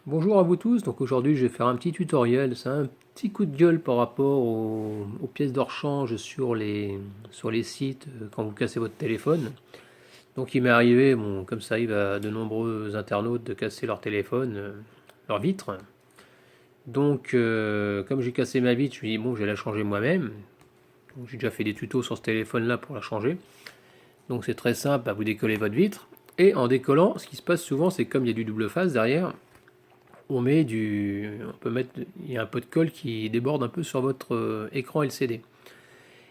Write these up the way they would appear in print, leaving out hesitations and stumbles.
Bonjour à vous tous, donc aujourd'hui je vais faire un petit tutoriel, c'est un petit coup de gueule par rapport aux pièces de rechange sur les sites quand vous cassez votre téléphone. Donc il m'est arrivé, bon, comme ça arrive à de nombreux internautes de casser leur téléphone, leur vitre. Donc comme j'ai cassé ma vitre, je me suis dit bon je vais la changer moi-même. Donc, j'ai déjà fait des tutos sur ce téléphone là pour la changer. Donc c'est très simple, bah, vous décollez votre vitre. Et en décollant, ce qui se passe souvent c'est comme il y a du double face derrière, on peut mettre, il y a un peu de colle qui déborde un peu sur votre écran LCD.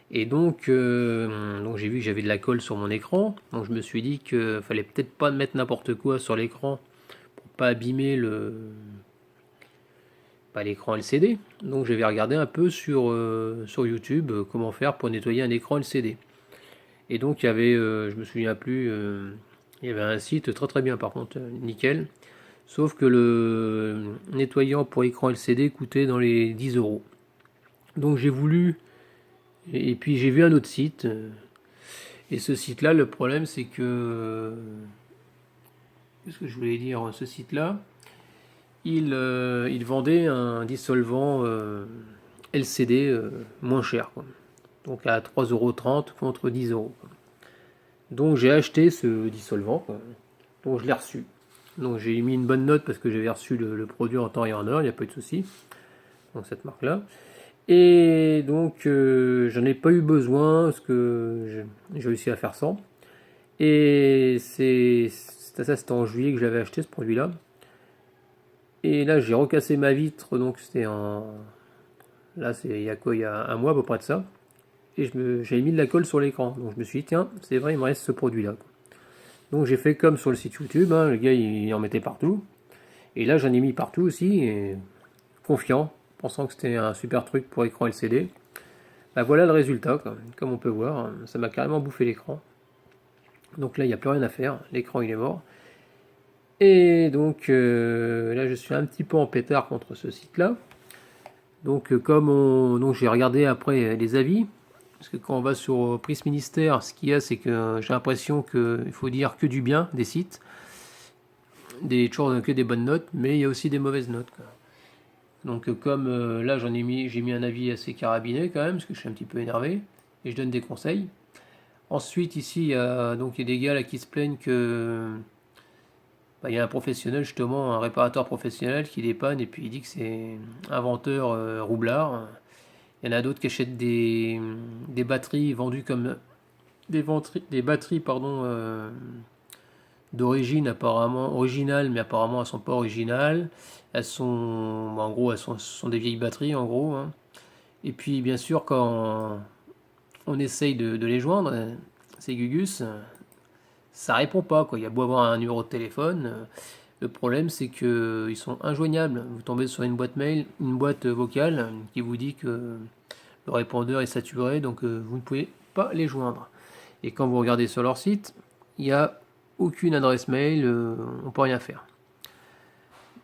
Et donc j'ai vu que j'avais de la colle sur mon écran, donc je me suis dit qu'il fallait peut-être pas mettre n'importe quoi sur l'écran pour pas abîmer pas l'écran LCD. Donc j'avais regardé un peu sur YouTube comment faire pour nettoyer un écran LCD. Et donc il y avait, je me souviens plus, il y avait un site très très bien par contre, nickel. Sauf que le nettoyant pour écran LCD coûtait dans les 10 euros. Donc j'ai voulu, et puis j'ai vu un autre site, et ce site-là, le problème c'est que, qu'est-ce que je voulais dire, ce site-là, il vendait un dissolvant LCD moins cher, quoi. Donc à 3,30 € contre 10 euros. Donc j'ai acheté ce dissolvant, quoi. Donc je l'ai reçu. Donc j'ai mis une bonne note parce que j'avais reçu le produit en temps et en heure, il n'y a pas eu de souci. Donc cette marque-là. Et donc j'en ai pas eu besoin parce que j'ai réussi à faire sans. Et c'était en juillet que j'avais acheté ce produit-là. Et là j'ai recassé ma vitre, donc c'était en... Là c'est il y a quoi, il y a un mois à peu près de ça. Et j'avais mis de la colle sur l'écran. Donc je me suis dit tiens, c'est vrai, il me reste ce produit-là. Donc j'ai fait comme sur le site YouTube, hein, le gars il en mettait partout. Et là j'en ai mis partout aussi, et confiant, pensant que c'était un super truc pour écran LCD. Bah voilà le résultat, quoi. Comme on peut voir, ça m'a carrément bouffé l'écran. Donc là, il n'y a plus rien à faire, l'écran il est mort. Et donc là, je suis un petit peu en pétard contre ce site-là. Donc donc j'ai regardé après les avis, parce que quand on va sur Prism Ministère, ce qu'il y a, c'est que j'ai l'impression qu'il faut dire que du bien des sites, toujours que des bonnes notes, mais il y a aussi des mauvaises notes, quoi. Donc comme là j'ai mis un avis assez carabiné quand même, parce que je suis un petit peu énervé, et je donne des conseils. Ensuite ici il y a des gars là qui se plaignent que bah, il y a un professionnel justement, un réparateur professionnel qui dépanne et puis il dit que c'est un venteur roublard. Il y en a d'autres qui achètent des batteries vendues comme des batteries pardon, d'origine apparemment originale, mais apparemment elles sont pas originales. Elles sont, bah, en gros, ce sont des vieilles batteries en gros, hein. Et puis bien sûr quand on essaye de les joindre, ces Gugus, ça répond pas, quoi. Il y a beau avoir un numéro de téléphone, le problème c'est que ils sont injoignables. Vous tombez sur une boîte mail, une boîte vocale qui vous dit que le répondeur est saturé, donc vous ne pouvez pas les joindre. Et quand vous regardez sur leur site, il n'y a aucune adresse mail, on peut rien faire.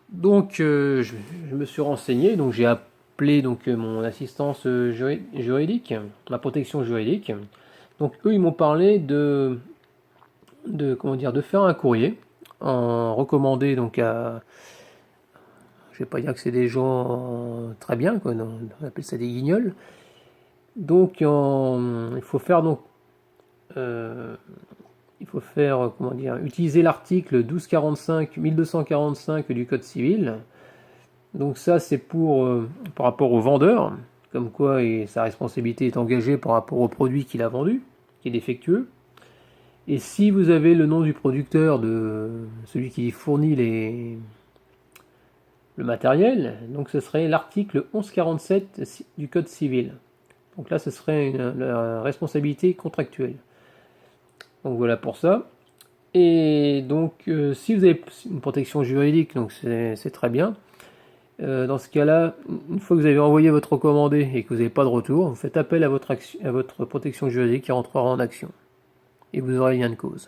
Donc je me suis renseigné, donc j'ai appelé donc mon assistance juridique, ma protection juridique. Donc eux ils m'ont parlé comment dire, de faire un courrier en recommandé donc à, je vais pas dire que c'est des gens très bien, quoi, non, on appelle ça des guignols. Donc il faut faire euh, il faut faire comment dire, utiliser l'article 1245 du Code civil. Donc ça c'est pour par rapport au vendeur, comme quoi sa responsabilité est engagée par rapport au produit qu'il a vendu, qui est défectueux. Et si vous avez le nom du producteur, de celui qui fournit le matériel, donc ce serait l'article 1147 du Code civil. Donc là, ce serait la responsabilité contractuelle. Donc voilà pour ça. Et donc, si vous avez une protection juridique, donc c'est très bien. Dans ce cas-là, une fois que vous avez envoyé votre recommandé et que vous n'avez pas de retour, vous faites appel à votre protection juridique qui rentrera en action. Et vous aurez lien de cause.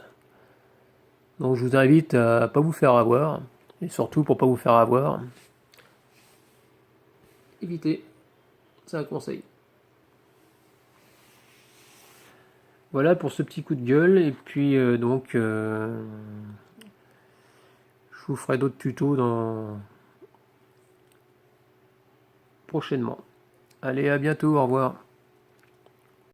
Donc je vous invite à pas vous faire avoir, et surtout pour pas vous faire avoir, évitez, c'est un conseil. Voilà pour ce petit coup de gueule, et puis je vous ferai d'autres tutos prochainement. Allez, à bientôt, au revoir.